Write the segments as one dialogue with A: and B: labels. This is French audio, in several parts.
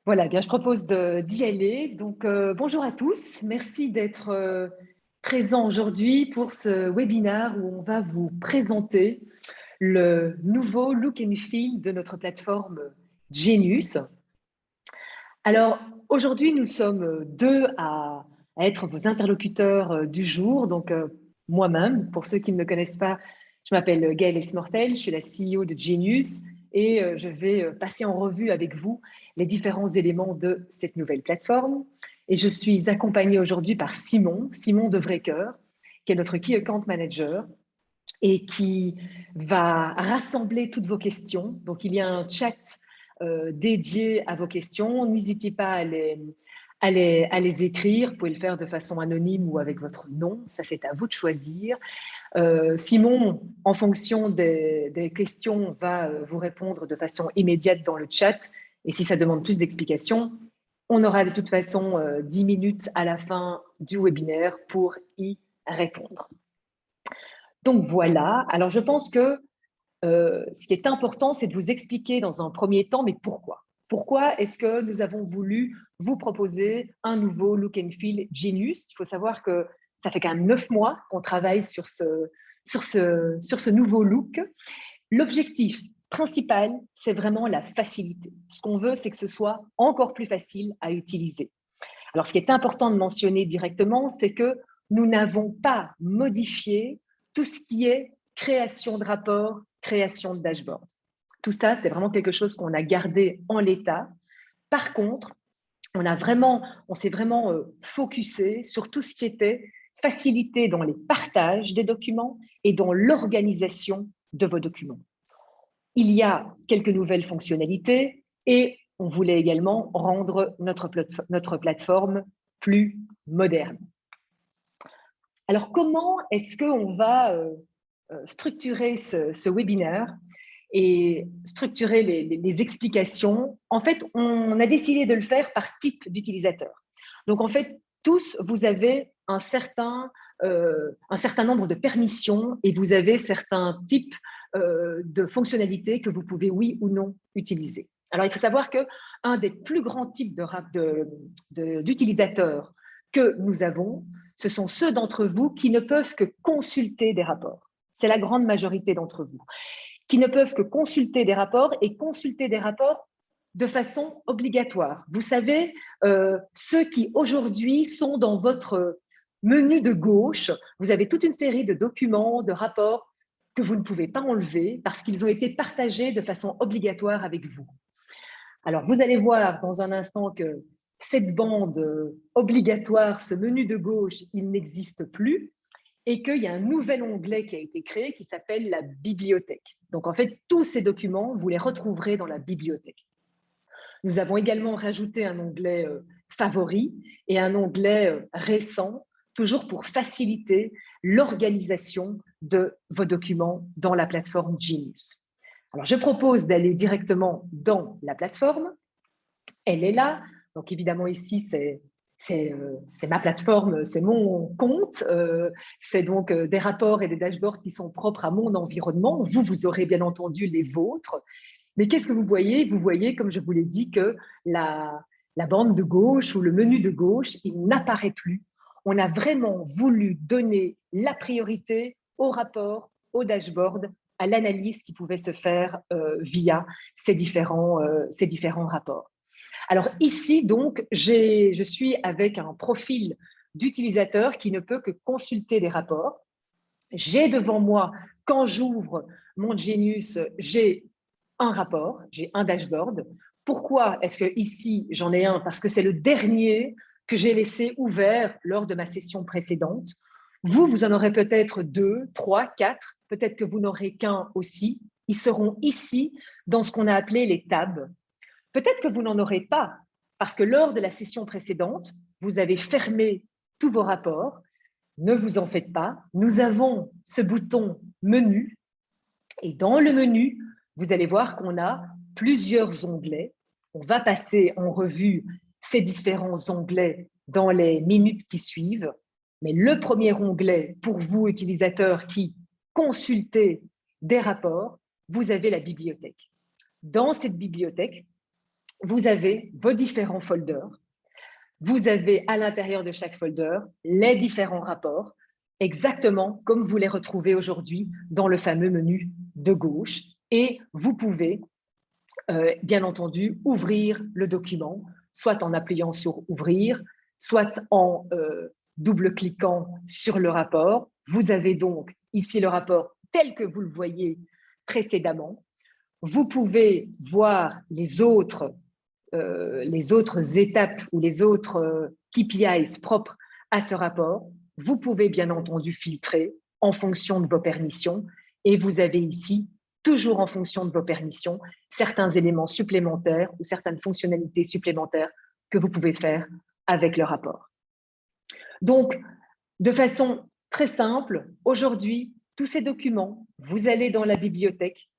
A: Voilà, eh bien, je propose d'y aller. Donc, bonjour à tous. Merci d'être présents aujourd'hui pour ce webinaire où on va vous présenter le nouveau look and feel de notre plateforme Genius. Alors, aujourd'hui, nous sommes deux à être vos interlocuteurs du jour. Donc, moi-même, pour ceux qui ne me connaissent pas, je m'appelle Gaëlle Elsmortel, je suis la CEO de Genius et je vais passer en revue avec vous les différents éléments de cette nouvelle plateforme. Et je suis accompagnée aujourd'hui par Simon de Vrecker, qui est notre Key Account Manager et qui va rassembler toutes vos questions. Donc, il y a un chat dédié à vos questions. N'hésitez pas à les écrire. Vous pouvez le faire de façon anonyme ou avec votre nom. Ça, c'est à vous de choisir. Simon, en fonction des questions, va vous répondre de façon immédiate dans le chat. Et si ça demande plus d'explications, on aura de toute façon 10 minutes à la fin du webinaire pour y répondre. Donc voilà, alors je pense que ce qui est important, c'est de vous expliquer dans un premier temps, mais pourquoi? Pourquoi est-ce que nous avons voulu vous proposer un nouveau look and feel Genius? Il faut savoir que ça fait quand même 9 mois qu'on travaille sur ce nouveau look. L'objectif principal, c'est vraiment la facilité. Ce qu'on veut, c'est que ce soit encore plus facile à utiliser. Alors, ce qui est important de mentionner directement, c'est que nous n'avons pas modifié tout ce qui est création de rapports, création de dashboard. Tout ça, c'est vraiment quelque chose qu'on a gardé en l'état. Par contre, on s'est vraiment focusé sur tout ce qui était facilité dans les partages des documents et dans l'organisation de vos documents. Il y a quelques nouvelles fonctionnalités et on voulait également rendre notre plateforme plus moderne. Alors, comment est-ce qu'on va structurer ce webinaire et structurer les explications? En fait, on a décidé de le faire par type d'utilisateur. Donc, en fait, tous, vous avez un certain nombre de permissions et vous avez certains types de fonctionnalités que vous pouvez, oui ou non, utiliser. Alors, il faut savoir qu'un des plus grands types d'utilisateurs que nous avons, ce sont ceux d'entre vous qui ne peuvent que consulter des rapports. C'est la grande majorité d'entre vous qui ne peuvent que consulter des rapports et consulter des rapports de façon obligatoire. Vous savez, ceux qui aujourd'hui sont dans votre menu de gauche, vous avez toute une série de documents, de rapports que vous ne pouvez pas enlever parce qu'ils ont été partagés de façon obligatoire avec vous. Alors, vous allez voir dans un instant que cette bande obligatoire, ce menu de gauche, il n'existe plus et qu'il y a un nouvel onglet qui a été créé qui s'appelle la bibliothèque. Donc, en fait, tous ces documents, vous les retrouverez dans la bibliothèque. Nous avons également rajouté un onglet favori et un onglet récent, toujours pour faciliter l'organisation de vos documents dans la plateforme Genius. Alors, je propose d'aller directement dans la plateforme. Elle est là. Donc, évidemment, ici, c'est ma plateforme, c'est mon compte. C'est donc des rapports et des dashboards qui sont propres à mon environnement. Vous aurez bien entendu les vôtres. Mais qu'est-ce que vous voyez? Vous voyez, comme je vous l'ai dit, que la bande de gauche ou le menu de gauche, il n'apparaît plus. On a vraiment voulu donner la priorité au rapport, au dashboard, à l'analyse qui pouvait se faire via ces différents rapports. Alors ici, donc, je suis avec un profil d'utilisateur qui ne peut que consulter des rapports. J'ai devant moi, quand j'ouvre mon Genius, j'ai un rapport, j'ai un dashboard. Pourquoi est-ce que ici j'en ai un? Parce que c'est le dernier que j'ai laissé ouvert lors de ma session précédente. Vous en aurez peut-être 2, 3, 4, peut-être que vous n'aurez qu'un aussi. Ils seront ici dans ce qu'on a appelé les tabs. Peut-être que vous n'en aurez pas, parce que lors de la session précédente, vous avez fermé tous vos rapports. Ne vous en faites pas. Nous avons ce bouton menu et dans le menu, vous allez voir qu'on a plusieurs onglets. On va passer en revue ces différents onglets dans les minutes qui suivent. Mais le premier onglet, pour vous, utilisateurs qui consultez des rapports, vous avez la bibliothèque. Dans cette bibliothèque, vous avez vos différents folders. Vous avez à l'intérieur de chaque folder les différents rapports, exactement comme vous les retrouvez aujourd'hui dans le fameux menu de gauche. Et vous pouvez, bien entendu, ouvrir le document, soit en appuyant sur « Ouvrir », soit en double-cliquant sur le rapport. Vous avez donc ici le rapport tel que vous le voyez précédemment. Vous pouvez voir les autres étapes ou les autres KPIs propres à ce rapport. Vous pouvez bien entendu filtrer en fonction de vos permissions et vous avez ici, toujours en fonction de vos permissions, certains éléments supplémentaires ou certaines fonctionnalités supplémentaires que vous pouvez faire avec le rapport. Donc, de façon très simple, aujourd'hui, tous ces documents, vous allez dans la bibliothèque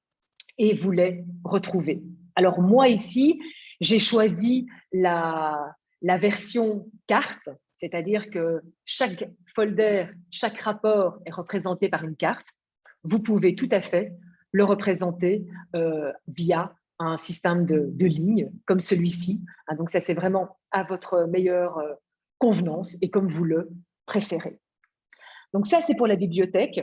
A: et vous les retrouvez. Alors moi ici, j'ai choisi la version carte, c'est-à-dire que chaque folder, chaque rapport est représenté par une carte. Vous pouvez tout à fait le représenter via un système de lignes comme celui-ci. Donc ça, c'est vraiment à votre meilleure convenance et comme vous le préférez. Donc ça, c'est pour la bibliothèque.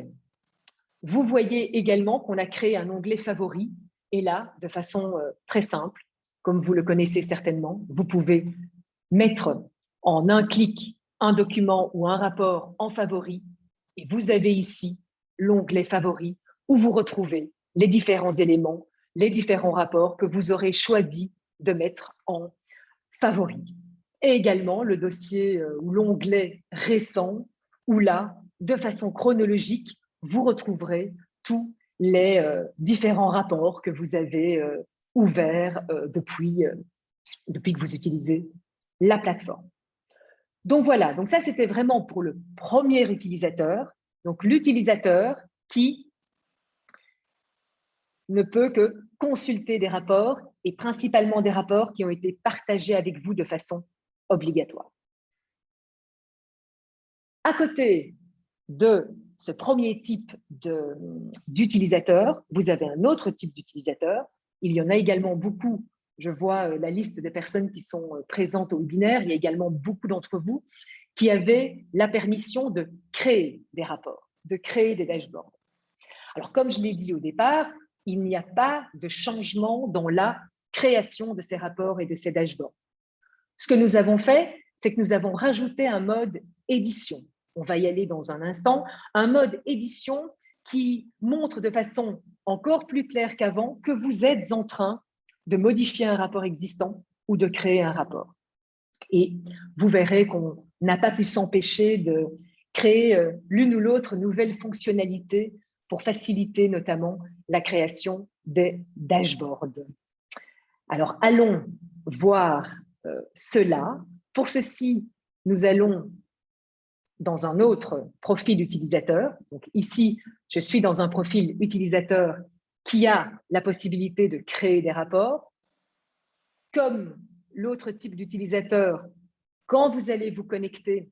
A: Vous voyez également qu'on a créé un onglet favoris. Et là, de façon très simple, comme vous le connaissez certainement, vous pouvez mettre en un clic un document ou un rapport en favoris. Et vous avez ici l'onglet favoris où vous retrouvez les différents éléments, les différents rapports que vous aurez choisi de mettre en favoris. Et également le dossier ou l'onglet récent où là, de façon chronologique, vous retrouverez tous les différents rapports que vous avez ouverts depuis que vous utilisez la plateforme. Donc voilà, donc ça c'était vraiment pour le premier utilisateur, donc l'utilisateur qui ne peut que consulter des rapports et principalement des rapports qui ont été partagés avec vous de façon obligatoire. À côté de ce premier type d'utilisateur, vous avez un autre type d'utilisateur. Il y en a également beaucoup. Je vois la liste des personnes qui sont présentes au webinaire. Il y a également beaucoup d'entre vous qui avaient la permission de créer des rapports, de créer des dashboards. Alors, comme je l'ai dit au départ, il n'y a pas de changement dans la création de ces rapports et de ces dashboards. Ce que nous avons fait, c'est que nous avons rajouté un mode édition. On va y aller dans un instant. Un mode édition qui montre de façon encore plus claire qu'avant que vous êtes en train de modifier un rapport existant ou de créer un rapport. Et vous verrez qu'on n'a pas pu s'empêcher de créer l'une ou l'autre nouvelle fonctionnalité pour faciliter notamment la création des dashboards. Alors, allons voir cela. Pour ceci, nous allons dans un autre profil utilisateur. Donc ici, je suis dans un profil utilisateur qui a la possibilité de créer des rapports. Comme l'autre type d'utilisateur, quand vous allez vous connecter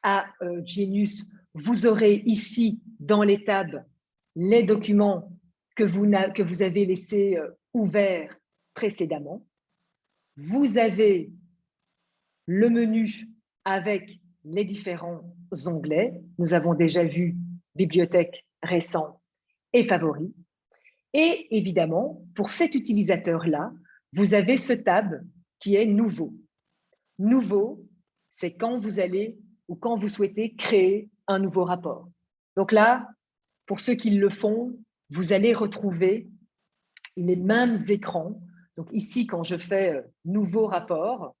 A: à Genius, vous aurez ici dans les tabs les documents que vous avez laissés ouverts précédemment. Vous avez le menu avec les différents onglets. Nous avons déjà vu bibliothèque, récent et favoris. Et évidemment, pour cet utilisateur-là, vous avez ce tab qui est nouveau. Nouveau, c'est quand vous allez ou quand vous souhaitez créer un nouveau rapport. Donc là, pour ceux qui le font, vous allez retrouver les mêmes écrans. Donc ici, quand je fais nouveau rapport,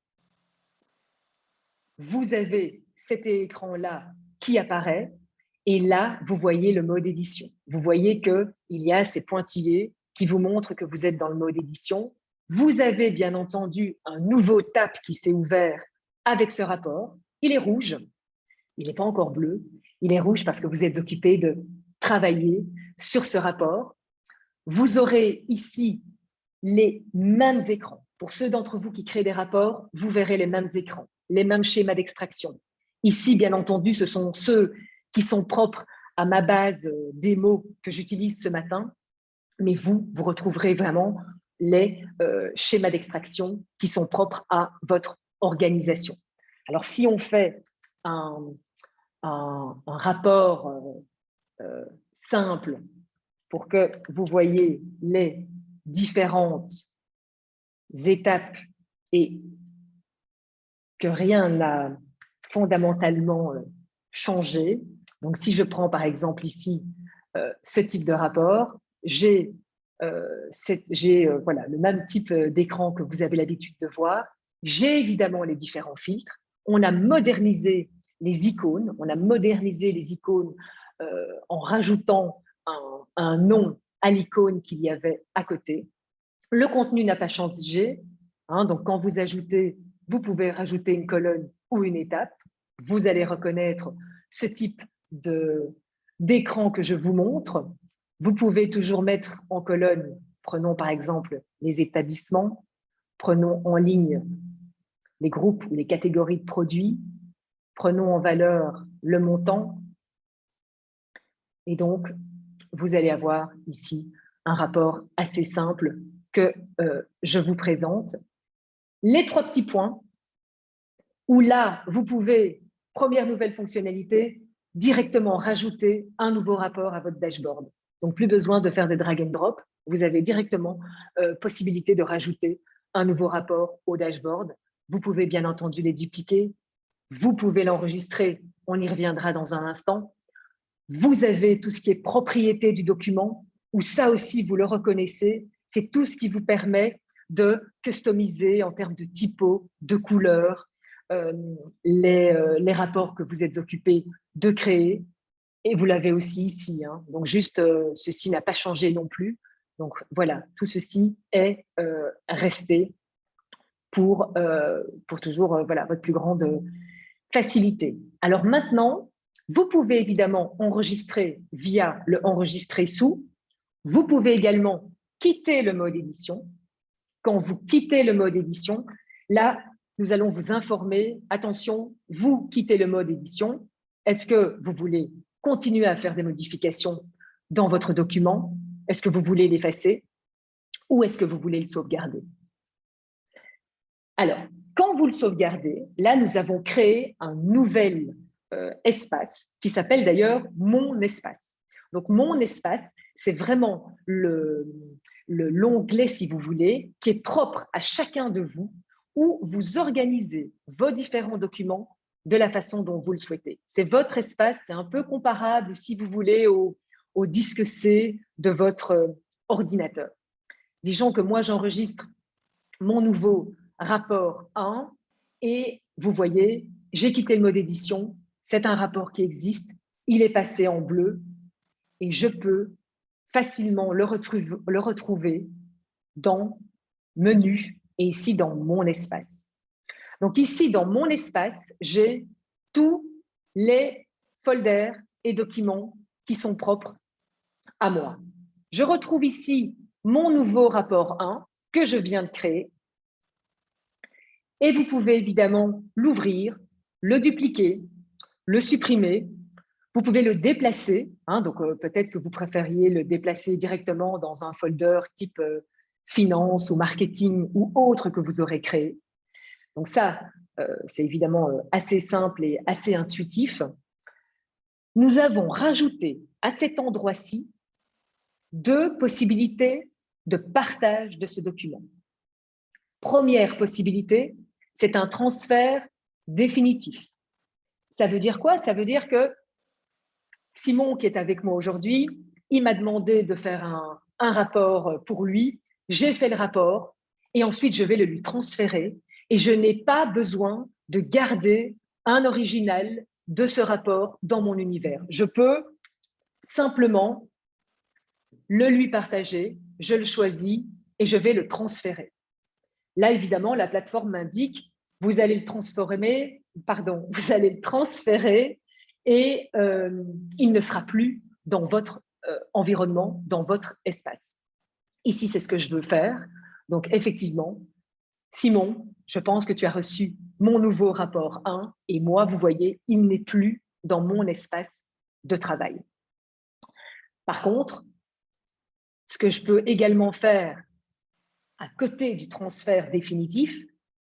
A: vous avez cet écran-là qui apparaît et là, vous voyez le mode édition. Vous voyez qu'il y a ces pointillés qui vous montrent que vous êtes dans le mode édition. Vous avez bien entendu un nouveau tab qui s'est ouvert avec ce rapport. Il est rouge, il n'est pas encore bleu. Il est rouge parce que vous êtes occupé de travailler sur ce rapport. Vous aurez ici les mêmes écrans. Pour ceux d'entre vous qui créent des rapports, vous verrez les mêmes écrans, les mêmes schémas d'extraction. Ici, bien entendu, ce sont ceux qui sont propres à ma base démo que j'utilise ce matin, mais vous retrouverez vraiment les schémas d'extraction qui sont propres à votre organisation. Alors, si on fait un rapport simple pour que vous voyez les différentes étapes et que rien n'a fondamentalement changé. Donc, si je prends par exemple ici ce type de rapport, j'ai voilà, le même type d'écran que vous avez l'habitude de voir. J'ai évidemment les différents filtres. On a modernisé les icônes. On a modernisé les icônes en rajoutant un nom à l'icône qu'il y avait à côté. Le contenu n'a pas changé. Donc, quand vous ajoutez, vous pouvez rajouter une colonne ou une étape. Vous allez reconnaître ce type d'écran que je vous montre. Vous pouvez toujours mettre en colonne, prenons par exemple les établissements, prenons en ligne les groupes ou les catégories de produits, prenons en valeur le montant. Et donc, vous allez avoir ici un rapport assez simple que je vous présente. Les 3 petits points, où là, vous pouvez, première nouvelle fonctionnalité, directement rajouter un nouveau rapport à votre dashboard. Donc, plus besoin de faire des drag and drop. Vous avez directement possibilité de rajouter un nouveau rapport au dashboard. Vous pouvez bien entendu les dupliquer. Vous pouvez l'enregistrer. On y reviendra dans un instant. Vous avez tout ce qui est propriété du document, où ça aussi, vous le reconnaissez. C'est tout ce qui vous permet de customiser en termes de typo, de couleurs, les rapports que vous êtes occupés de créer. Et vous l'avez aussi ici. Donc, juste, ceci n'a pas changé non plus. Donc, voilà, tout ceci est resté pour toujours voilà, votre plus grande facilité. Alors maintenant, vous pouvez évidemment enregistrer via le enregistrer sous. Vous pouvez également quitter le mode édition. Quand vous quittez le mode édition, là, nous allons vous informer. Attention, vous quittez le mode édition. Est-ce que vous voulez continuer à faire des modifications dans votre document? Est-ce que vous voulez l'effacer? Ou est-ce que vous voulez le sauvegarder? Alors, quand vous le sauvegardez, là, nous avons créé un nouvel espace qui s'appelle d'ailleurs « Mon espace ». Donc, « Mon espace », c'est vraiment l'onglet, si vous voulez, qui est propre à chacun de vous, où vous organisez vos différents documents de la façon dont vous le souhaitez. C'est votre espace, c'est un peu comparable, si vous voulez, au disque C de votre ordinateur. Disons que moi, j'enregistre mon nouveau rapport 1 et vous voyez, j'ai quitté le mode édition, c'est un rapport qui existe, il est passé en bleu et je peux facilement le retrouver dans menu et ici dans mon espace. Donc ici, dans mon espace, j'ai tous les folders et documents qui sont propres à moi. Je retrouve ici mon nouveau rapport 1 que je viens de créer. Et vous pouvez évidemment l'ouvrir, le dupliquer, le supprimer. Vous pouvez le déplacer. Donc, peut-être que vous préfériez le déplacer directement dans un folder type finance ou marketing ou autre que vous aurez créé. Donc ça, c'est évidemment assez simple et assez intuitif. Nous avons rajouté à cet endroit-ci 2 possibilités de partage de ce document. Première possibilité, c'est un transfert définitif. Ça veut dire quoi? Ça veut dire que Simon, qui est avec moi aujourd'hui, il m'a demandé de faire un rapport pour lui. J'ai fait le rapport et ensuite, je vais le lui transférer et je n'ai pas besoin de garder un original de ce rapport dans mon univers. Je peux simplement le lui partager, je le choisis et je vais le transférer. Là, évidemment, la plateforme m'indique vous allez le transférer et il ne sera plus dans votre environnement, dans votre espace. Ici, c'est ce que je veux faire. Donc, effectivement, Simon, je pense que tu as reçu mon nouveau rapport 1 et moi, vous voyez, il n'est plus dans mon espace de travail. Par contre, ce que je peux également faire à côté du transfert définitif,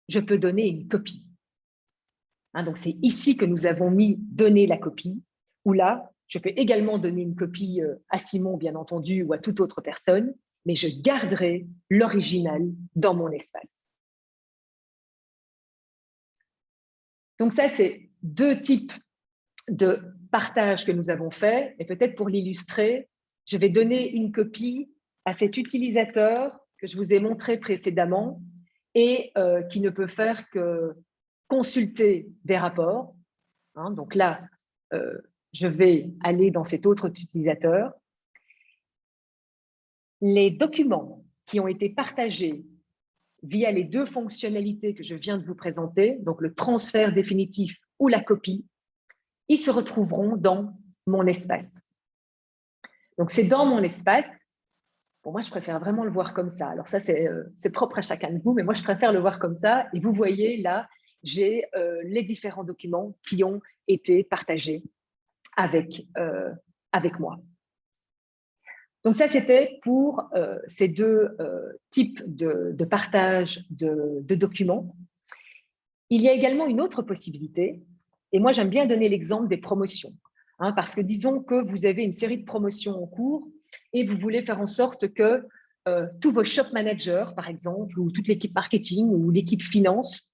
A: je peux donner une copie. Donc, c'est ici que nous avons mis « donner la copie », où là, je peux également donner une copie à Simon, bien entendu, ou à toute autre personne, mais je garderai l'original dans mon espace. Donc ça, c'est deux types de partage que nous avons fait. Et peut-être pour l'illustrer, je vais donner une copie à cet utilisateur que je vous ai montré précédemment et qui ne peut faire que consulter des rapports. Donc là, je vais aller dans cet autre utilisateur. Les documents qui ont été partagés via les deux fonctionnalités que je viens de vous présenter, donc le transfert définitif ou la copie, ils se retrouveront dans mon espace. Donc, c'est dans mon espace. Pour moi, je préfère vraiment le voir comme ça. Alors ça, c'est propre à chacun de vous, mais moi, je préfère le voir comme ça. Et vous voyez, là, j'ai les différents documents qui ont été partagés avec moi. Donc ça, c'était pour ces deux types de partage de documents. Il y a également une autre possibilité, et moi j'aime bien donner l'exemple des promotions, parce que disons que vous avez une série de promotions en cours et vous voulez faire en sorte que tous vos shop managers, par exemple, ou toute l'équipe marketing ou l'équipe finance,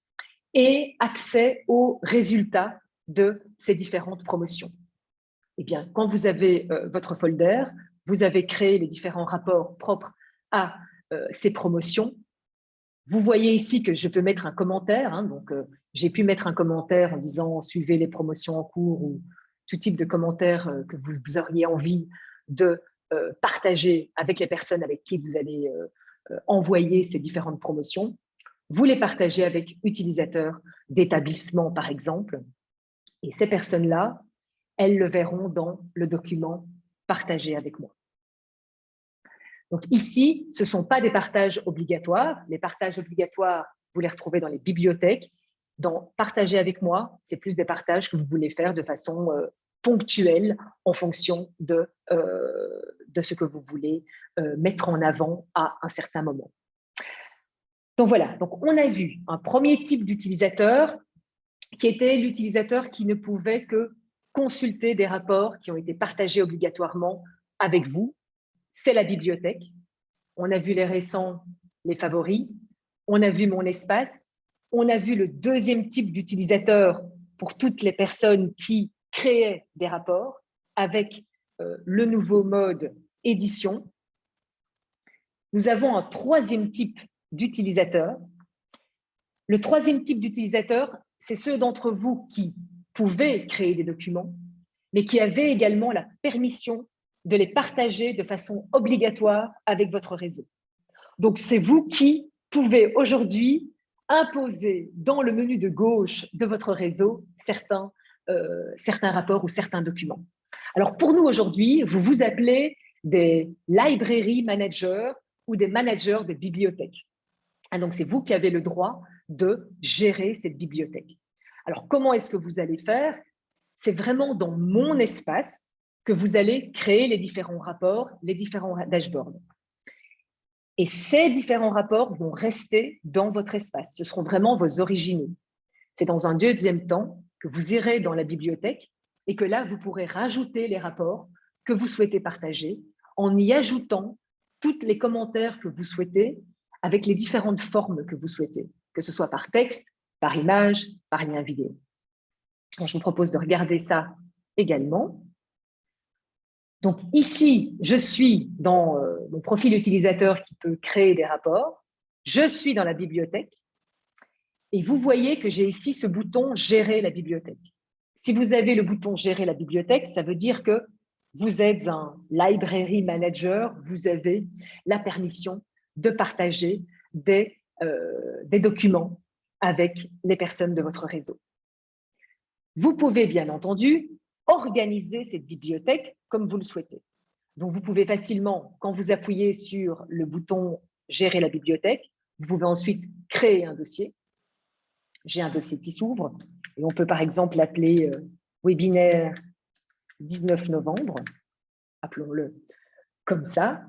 A: aient accès aux résultats de ces différentes promotions. Eh bien, quand vous avez votre folder, vous avez créé les différents rapports propres à ces promotions. Vous voyez ici que je peux mettre un commentaire. Donc, j'ai pu mettre un commentaire en disant « Suivez les promotions en cours » ou tout type de commentaire que vous auriez envie de partager avec les personnes avec qui vous allez envoyer ces différentes promotions. Vous les partagez avec utilisateurs d'établissements, par exemple. Et ces personnes-là, elles le verront dans le document partagé avec moi. Donc ici, ce ne sont pas des partages obligatoires. Les partages obligatoires, vous les retrouvez dans les bibliothèques. Dans partager avec moi, c'est plus des partages que vous voulez faire de façon ponctuelle en fonction de ce que vous voulez mettre en avant à un certain moment. Donc voilà, donc on a vu un premier type d'utilisateur qui était l'utilisateur qui ne pouvait que consulter des rapports qui ont été partagés obligatoirement avec vous. C'est la bibliothèque. On a vu les récents, les favoris. On a vu mon espace. On a vu le deuxième type d'utilisateur pour toutes les personnes qui créaient des rapports avec le nouveau mode édition. Nous avons un troisième type d'utilisateur. Le troisième type d'utilisateur, c'est ceux d'entre vous qui pouvaient créer des documents, mais qui avaient également la permission de les partager de façon obligatoire avec votre réseau. Donc, c'est vous qui pouvez aujourd'hui imposer dans le menu de gauche de votre réseau certains rapports ou certains documents. Alors, pour nous aujourd'hui, vous vous appelez des library managers ou des managers de bibliothèques. Donc, c'est vous qui avez le droit de gérer cette bibliothèque. Alors, comment est-ce que vous allez faire? C'est vraiment dans mon espace que vous allez créer les différents rapports, les différents dashboards. Et ces différents rapports vont rester dans votre espace. Ce seront vraiment vos originaux. C'est dans un deuxième temps que vous irez dans la bibliothèque et que là, vous pourrez rajouter les rapports que vous souhaitez partager en y ajoutant tous les commentaires que vous souhaitez avec les différentes formes que vous souhaitez, que ce soit par texte, par image, par lien vidéo. Alors, je vous propose de regarder ça également. Donc ici, je suis dans mon profil utilisateur qui peut créer des rapports. Je suis dans la bibliothèque et vous voyez que j'ai ici ce bouton « Gérer la bibliothèque ». Si vous avez le bouton « Gérer la bibliothèque », ça veut dire que vous êtes un library manager, vous avez la permission de partager des documents avec les personnes de votre réseau. Vous pouvez bien entendu organiser cette bibliothèque comme vous le souhaitez. Donc, vous pouvez facilement, quand vous appuyez sur le bouton « Gérer la bibliothèque », vous pouvez ensuite créer un dossier. J'ai un dossier qui s'ouvre et on peut par exemple l'appeler webinaire 19 novembre, appelons-le comme ça.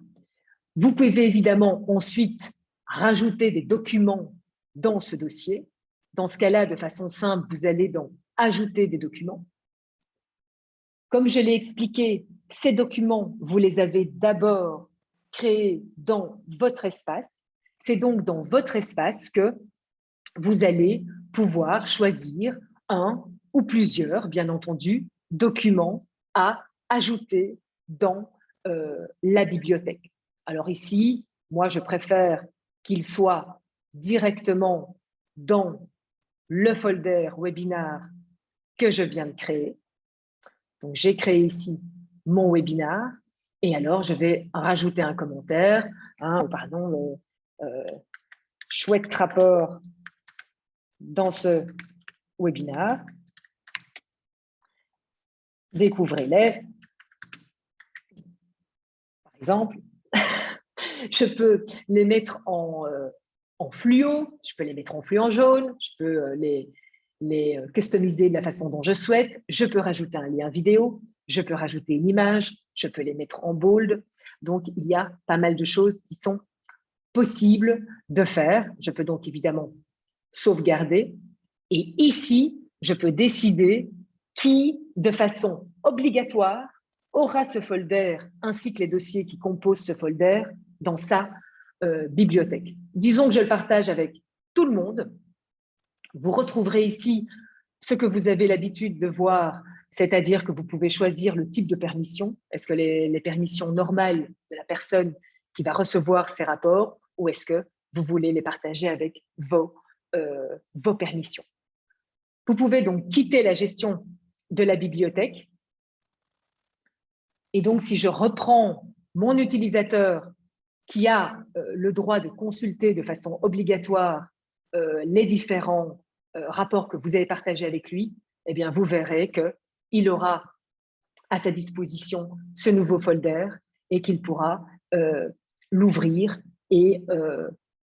A: Vous pouvez évidemment ensuite rajouter des documents dans ce dossier. Dans ce cas-là, de façon simple, vous allez dans « Ajouter des documents ». Comme je l'ai expliqué, ces documents, vous les avez d'abord créés dans votre espace. C'est donc dans votre espace que vous allez pouvoir choisir un ou plusieurs, bien entendu, documents à ajouter dans la bibliothèque. Alors ici, moi, je préfère qu'ils soient directement dans le folder webinar que je viens de créer. Donc, j'ai créé ici mon webinar et alors je vais rajouter un commentaire, pardon, chouette rapport dans ce webinar. Découvrez-les. Par exemple, je peux les mettre en fluo, je peux les mettre en fluo jaune, je peux les customiser de la façon dont je souhaite, je peux rajouter un lien vidéo, je peux rajouter une image, je peux les mettre en bold. Donc, il y a pas mal de choses qui sont possibles de faire. Je peux donc évidemment sauvegarder. Et ici, je peux décider qui, de façon obligatoire, aura ce folder ainsi que les dossiers qui composent ce folder dans sa bibliothèque. Disons que je le partage avec tout le monde. Vous retrouverez ici ce que vous avez l'habitude de voir, c'est-à-dire que vous pouvez choisir le type de permission. Est-ce que les permissions normales de la personne qui va recevoir ces rapports ou est-ce que vous voulez les partager avec vos permissions. Vous pouvez donc quitter la gestion de la bibliothèque. Et donc, si je reprends mon utilisateur qui a le droit de consulter de façon obligatoire les différents rapports que vous avez partagés avec lui, eh bien, vous verrez qu'il aura à sa disposition ce nouveau folder et qu'il pourra l'ouvrir et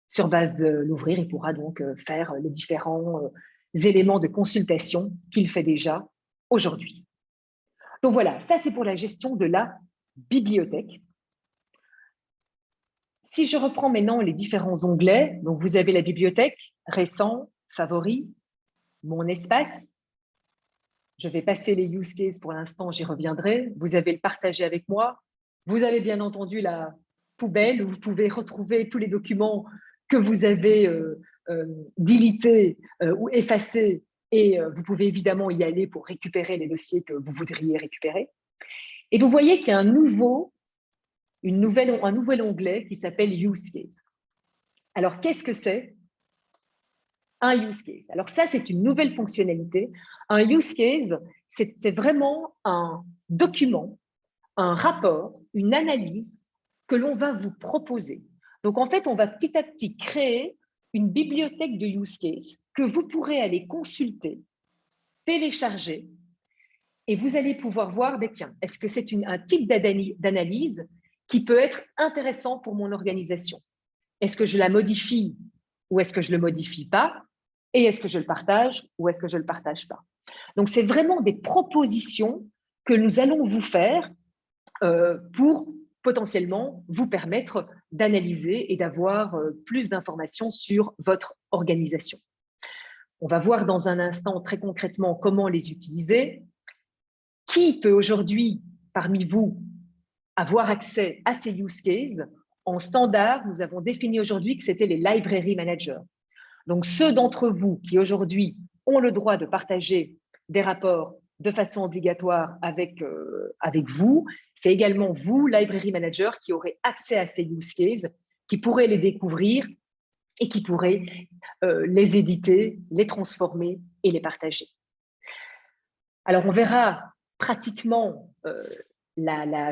A: sur base de l'ouvrir, il pourra donc faire les différents éléments de consultation qu'il fait déjà aujourd'hui. Donc voilà, ça c'est pour la gestion de la bibliothèque. Si je reprends maintenant les différents onglets, donc vous avez la bibliothèque, récent, favoris, mon espace. Je vais passer les use cases pour l'instant, j'y reviendrai. Vous avez le partager avec moi. Vous avez bien entendu la poubelle où vous pouvez retrouver tous les documents que vous avez deletés ou effacés et vous pouvez évidemment y aller pour récupérer les dossiers que vous voudriez récupérer. Et vous voyez qu'il y a un nouvel onglet qui s'appelle Use Case. Alors, qu'est-ce que c'est un use case? Alors ça, c'est une nouvelle fonctionnalité. Un use case, c'est vraiment un document, un rapport, une analyse que l'on va vous proposer. Donc, en fait, on va petit à petit créer une bibliothèque de use case que vous pourrez aller consulter, télécharger, et vous allez pouvoir voir, tiens, est-ce que c'est un type d'analyse qui peut être intéressant pour mon organisation? Est-ce que je la modifie ou est-ce que je ne le modifie pas? Et est-ce que je le partage ou est-ce que je ne le partage pas? Donc, c'est vraiment des propositions que nous allons vous faire pour potentiellement vous permettre d'analyser et d'avoir plus d'informations sur votre organisation. On va voir dans un instant très concrètement comment les utiliser. Qui peut aujourd'hui, parmi vous, avoir accès à ces use cases? En standard, nous avons défini aujourd'hui que c'était les library managers. Donc, ceux d'entre vous qui aujourd'hui ont le droit de partager des rapports de façon obligatoire avec vous, c'est également vous, library manager, qui aurez accès à ces use cases, qui pourrez les découvrir et qui pourrez les éditer, les transformer et les partager. Alors, on verra pratiquement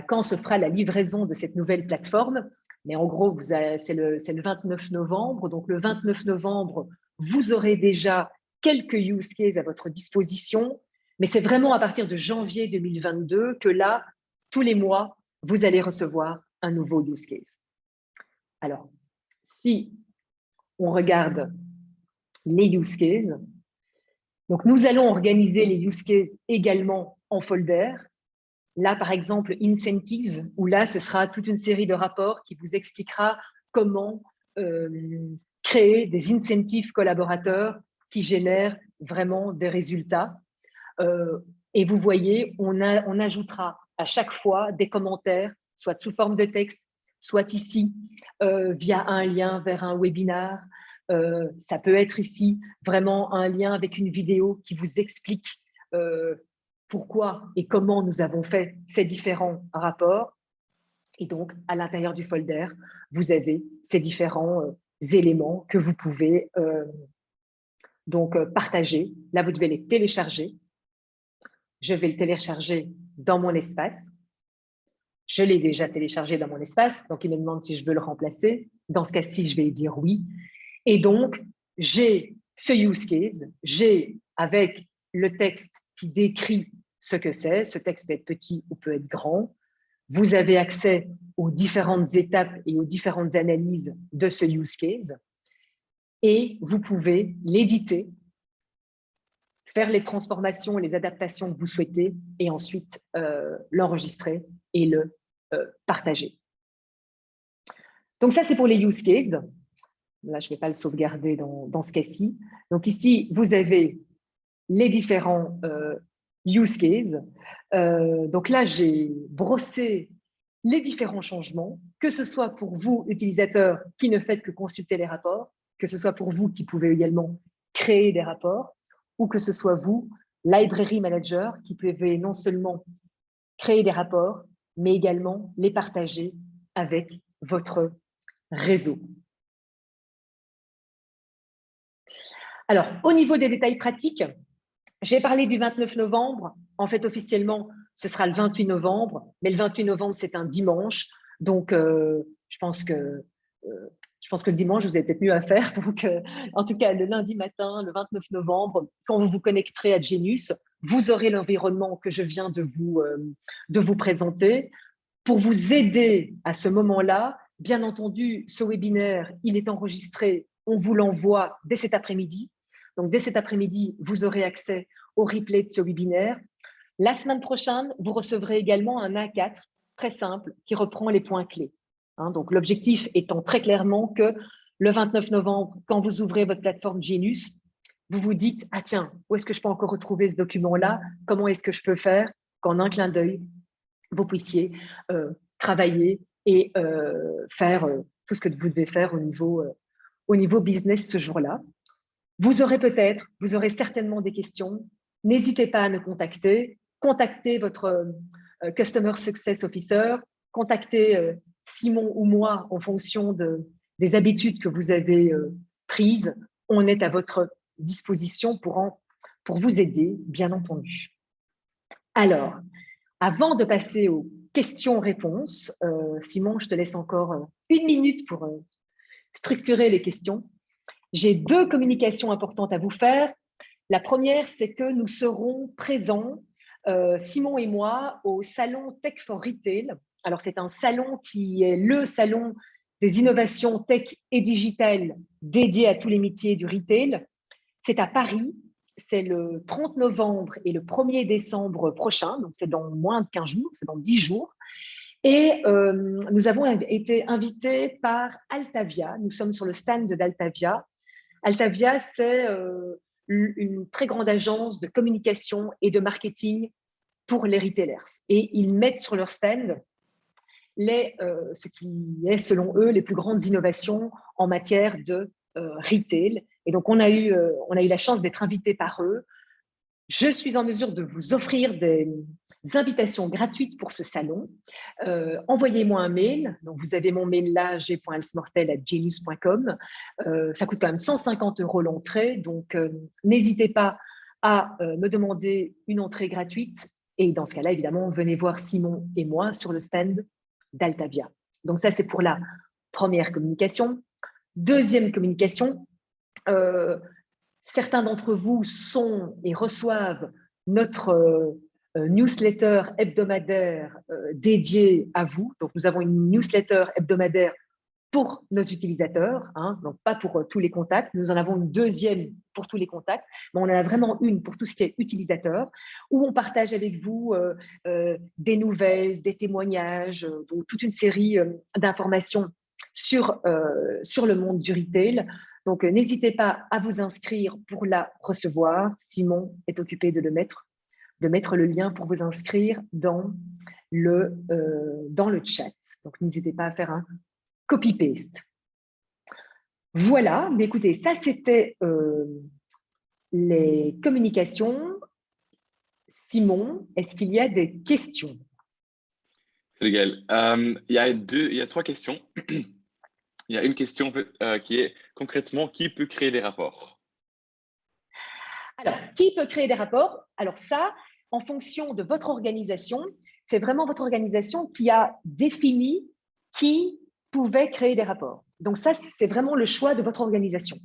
A: quand se fera la livraison de cette nouvelle plateforme. Mais en gros, c'est le 29 novembre. Donc, le 29 novembre, vous aurez déjà quelques use cases à votre disposition. Mais c'est vraiment à partir de janvier 2022 que là, tous les mois, vous allez recevoir un nouveau use case. Alors, si on regarde les use cases, donc nous allons organiser les use cases également en folder. Là, par exemple, Incentives, où là, ce sera toute une série de rapports qui vous expliquera comment créer des incentives collaborateurs qui génèrent vraiment des résultats. Et vous voyez, on ajoutera à chaque fois des commentaires, soit sous forme de texte, soit ici, via un lien vers un webinaire. Ça peut être ici vraiment un lien avec une vidéo qui vous explique pourquoi et comment nous avons fait ces différents rapports. Et donc, à l'intérieur du folder, vous avez ces différents éléments que vous pouvez partager. Là, vous devez les télécharger. Je vais le télécharger dans mon espace. Je l'ai déjà téléchargé dans mon espace, donc il me demande si je veux le remplacer. Dans ce cas-ci, je vais dire oui. Et donc, j'ai ce use case, j'ai avec le texte qui décrit ce que c'est, ce texte peut être petit ou peut être grand. Vous avez accès aux différentes étapes et aux différentes analyses de ce use case et vous pouvez l'éditer, faire les transformations et les adaptations que vous souhaitez et ensuite l'enregistrer et le partager. Donc ça, c'est pour les use cases. Là, je ne vais pas le sauvegarder dans ce cas-ci. Donc ici, vous avez les différents use cases. Donc là, j'ai brossé les différents changements, que ce soit pour vous, utilisateurs, qui ne faites que consulter les rapports, que ce soit pour vous qui pouvez également créer des rapports, ou que ce soit vous, library manager, qui pouvez non seulement créer des rapports, mais également les partager avec votre réseau. Alors, au niveau des détails pratiques, j'ai parlé du 29 novembre. En fait, officiellement, ce sera le 28 novembre, mais le 28 novembre, c'est un dimanche. Donc, je pense que le dimanche, vous avez peut-être mieux à faire. Donc, en tout cas, le lundi matin, le 29 novembre, quand vous vous connecterez à Genius, vous aurez l'environnement que je viens de vous présenter. Pour vous aider à ce moment-là, bien entendu, ce webinaire, il est enregistré. On vous l'envoie dès cet après-midi. Donc, dès cet après-midi, vous aurez accès au replay de ce webinaire. La semaine prochaine, vous recevrez également un A4 très simple qui reprend les points clés. Donc, l'objectif étant très clairement que le 29 novembre, quand vous ouvrez votre plateforme Genius, vous vous dites « Ah tiens, où est-ce que je peux encore retrouver ce document-là? Comment est-ce que je peux faire qu'en un clin d'œil, vous puissiez travailler et faire tout ce que vous devez faire au niveau business ce jour-là. Vous aurez certainement des questions. N'hésitez pas à nous contacter. Contactez votre Customer Success Officer. Contactez Simon ou moi en fonction des habitudes que vous avez prises. On est à votre disposition pour vous aider, bien entendu. Alors, avant de passer aux questions-réponses, Simon, je te laisse encore 1 minute pour structurer les questions. J'ai 2 communications importantes à vous faire. La première, c'est que nous serons présents, Simon et moi, au salon Tech for Retail. Alors, c'est un salon qui est le salon des innovations tech et digitales dédié à tous les métiers du retail. C'est à Paris. C'est le 30 novembre et le 1er décembre prochain, donc c'est dans moins de 15 jours, c'est dans 10 jours. Et nous avons été invités par Altavia. Nous sommes sur le stand d'Altavia. Altavia, c'est une très grande agence de communication et de marketing pour les retailers. Et ils mettent sur leur stand ce qui est, selon eux, les plus grandes innovations en matière de retail. Et donc, on a eu la chance d'être invités par eux. Je suis en mesure de vous offrir des invitations gratuites pour ce salon. Envoyez-moi un mail. Donc, vous avez mon mail là, g.alsmortel@genius.com. Ça coûte quand même 150 € l'entrée. Donc, n'hésitez pas à me demander une entrée gratuite. Et dans ce cas-là, évidemment, venez voir Simon et moi sur le stand d'Altavia. Donc, ça, c'est pour la première communication. Deuxième communication, certains d'entre vous sont et reçoivent notre newsletter hebdomadaire dédiée à vous. Donc, nous avons une newsletter hebdomadaire pour nos utilisateurs, donc pas pour tous les contacts. Nous en avons une deuxième pour tous les contacts, mais on en a vraiment une pour tout ce qui est utilisateur, où on partage avec vous des nouvelles, des témoignages, donc toute une série d'informations sur le monde du retail. Donc, n'hésitez pas à vous inscrire pour la recevoir. Simon est occupé de mettre le lien pour vous inscrire dans le chat. Donc, n'hésitez pas à faire un copy-paste. Voilà, mais écoutez, ça c'était les communications. Simon, est-ce qu'il y a des questions?
B: C'est légal. Il y a trois questions. Il y a une question qui est concrètement, qui peut créer des rapports?
A: Alors, qui peut créer des rapports? Alors ça, en fonction de votre organisation, c'est vraiment votre organisation qui a défini qui pouvait créer des rapports. Donc ça, c'est vraiment le choix de votre organisation.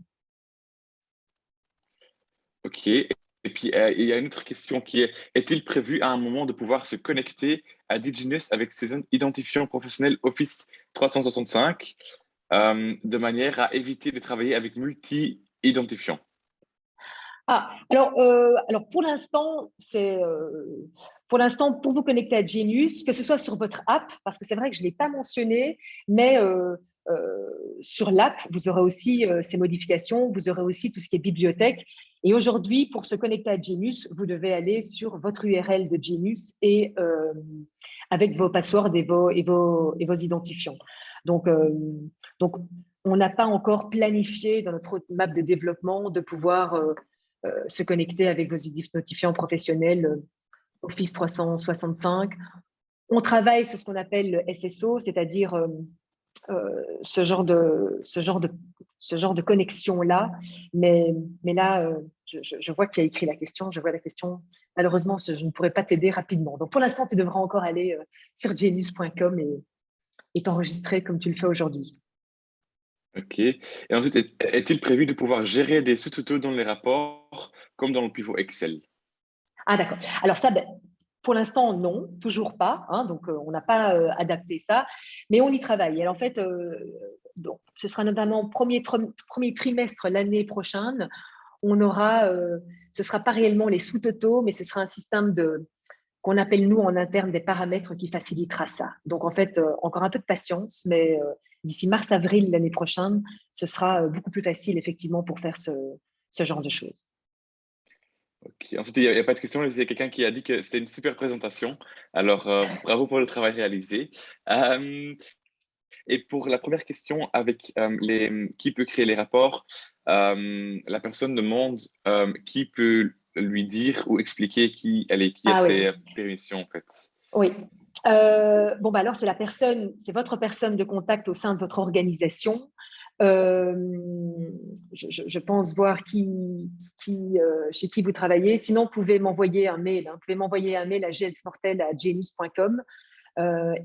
B: OK. Et puis, il y a une autre question qui est, est-il prévu à un moment de pouvoir se connecter à Diginus avec ses identifiants professionnels Office 365 de manière à éviter de travailler avec multi-identifiants?
A: Alors pour l'instant, pour vous connecter à Genius, que ce soit sur votre app, parce que c'est vrai que je ne l'ai pas mentionné, mais sur l'app, vous aurez aussi ces modifications, vous aurez aussi tout ce qui est bibliothèque. Et aujourd'hui, pour se connecter à Genius, vous devez aller sur votre URL de Genius et avec vos passwords et vos identifiants. Donc, on n'a pas encore planifié dans notre map de développement de pouvoir se connecter avec vos identifiants professionnels Office 365. On travaille sur ce qu'on appelle le SSO, c'est-à-dire ce genre de connexion-là. Mais là, je vois qui a écrit la question, je vois la question. Malheureusement, je ne pourrais pas t'aider rapidement. Donc, pour l'instant, tu devras encore aller sur genius.com et t'enregistrer comme tu le fais aujourd'hui.
B: OK. Et ensuite, est-il prévu de pouvoir gérer des sous-totaux dans les rapports comme dans le pivot Excel?
A: Ah, d'accord. Alors ça, pour l'instant, non, toujours pas. Hein, donc, on n'a pas adapté ça, mais on y travaille. Et en fait, donc, ce sera notamment premier trimestre l'année prochaine. Ce ne sera pas réellement les sous-totaux, mais ce sera un système qu'on appelle, nous, en interne, des paramètres qui facilitera ça. Donc, en fait, encore un peu de patience, mais d'ici mars-avril l'année prochaine, ce sera beaucoup plus facile, effectivement, pour faire ce genre de choses.
B: OK. Ensuite, il y a pas de question, c'est quelqu'un qui a dit que c'était une super présentation. Alors, bravo pour le travail réalisé. Et pour la première question avec qui peut créer les rapports, la personne demande qui peut lui dire ou expliquer qui a
A: Ah oui.
B: ses permissions, en fait.
A: Oui. Bon, alors c'est votre personne de contact au sein de votre organisation. Je pense voir chez qui vous travaillez. Sinon, vous pouvez m'envoyer un mail. Vous pouvez m'envoyer un mail à gsmortel@genius.com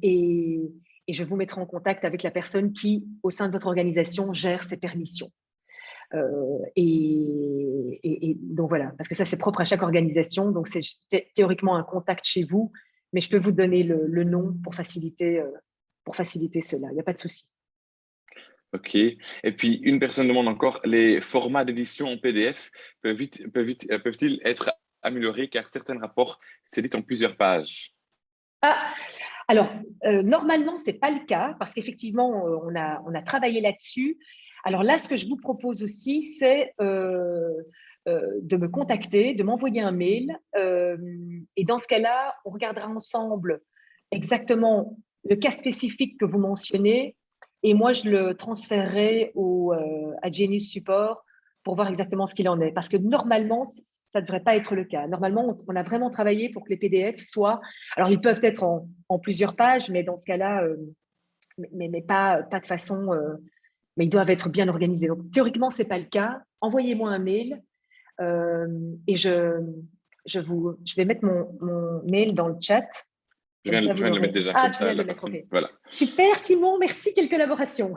A: et je vous mettrai en contact avec la personne qui, au sein de votre organisation, gère ses permissions. Et donc voilà, parce que ça, c'est propre à chaque organisation. Donc, c'est théoriquement un contact chez vous, mais je peux vous donner le nom pour faciliter cela. Il n'y a pas de souci.
B: OK. Et puis, une personne demande encore, les formats d'édition en PDF peuvent-ils être améliorés car certains rapports s'éditent en plusieurs pages?
A: Ah, alors, normalement, ce n'est pas le cas parce qu'effectivement, on a travaillé là-dessus. Alors là, ce que je vous propose aussi, c'est de me contacter, de m'envoyer un mail. Et dans ce cas-là, on regardera ensemble exactement le cas spécifique que vous mentionnez. Et moi, je le transférerai à Genius Support pour voir exactement ce qu'il en est. Parce que normalement, ça ne devrait pas être le cas. Normalement, on a vraiment travaillé pour que les PDF soient… Alors, ils peuvent être en plusieurs pages, mais dans ce cas-là, mais pas de façon… mais ils doivent être bien organisés. Donc, théoriquement, ce n'est pas le cas. Envoyez-moi un mail et je vais mettre mon mail dans le chat.
B: Je
A: Comme ça,
B: je
A: vous
B: viens de le mettre
A: l'aurez.
B: déjà,
A: Ah,
B: comme
A: tu
B: ça,
A: viens de
B: la
A: le mettre,
B: personne.
A: OK.
B: Voilà.
A: Super, Simon, merci, quelle collaboration.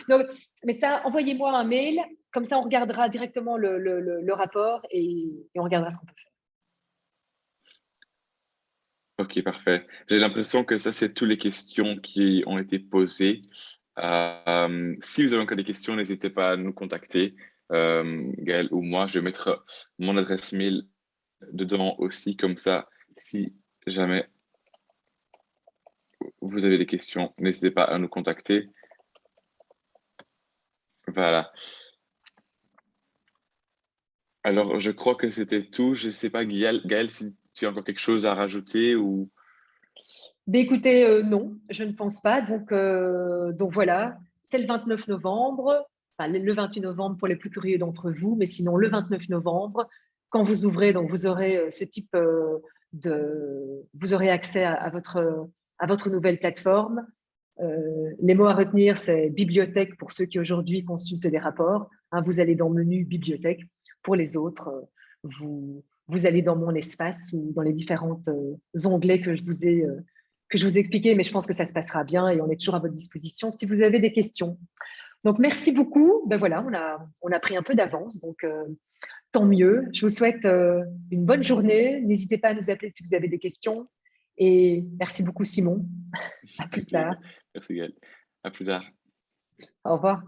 A: Donc, mais ça, envoyez-moi un mail, comme ça, on regardera directement le rapport et on regardera ce qu'on peut faire.
B: OK, parfait. J'ai l'impression que ça, c'est toutes les questions qui ont été posées. Si vous avez encore des questions, n'hésitez pas à nous contacter, Gaël ou moi. Je vais mettre mon adresse mail dedans aussi, comme ça, si jamais vous avez des questions, n'hésitez pas à nous contacter. Voilà. Alors, je crois que c'était tout. Je ne sais pas, Gaël, si tu as encore quelque chose à rajouter ou…
A: Mais écoutez, non, je ne pense pas. Donc voilà, c'est le 29 novembre, enfin le 28 novembre pour les plus curieux d'entre vous, mais sinon le 29 novembre, quand vous ouvrez, donc vous aurez ce type vous aurez accès à votre nouvelle plateforme. Les mots à retenir, c'est bibliothèque pour ceux qui aujourd'hui consultent des rapports. Hein, vous allez dans menu bibliothèque. Pour les autres, vous allez dans mon espace ou dans les différentes onglets que je vous ai expliqués, mais je pense que ça se passera bien et on est toujours à votre disposition si vous avez des questions. Donc, merci beaucoup. Ben voilà, on a pris un peu d'avance, donc tant mieux. Je vous souhaite une bonne journée. N'hésitez pas à nous appeler si vous avez des questions. Et merci beaucoup, Simon. À plus
B: Avec
A: tard.
B: plaisir. Merci, Gaël. À plus tard.
A: Au revoir.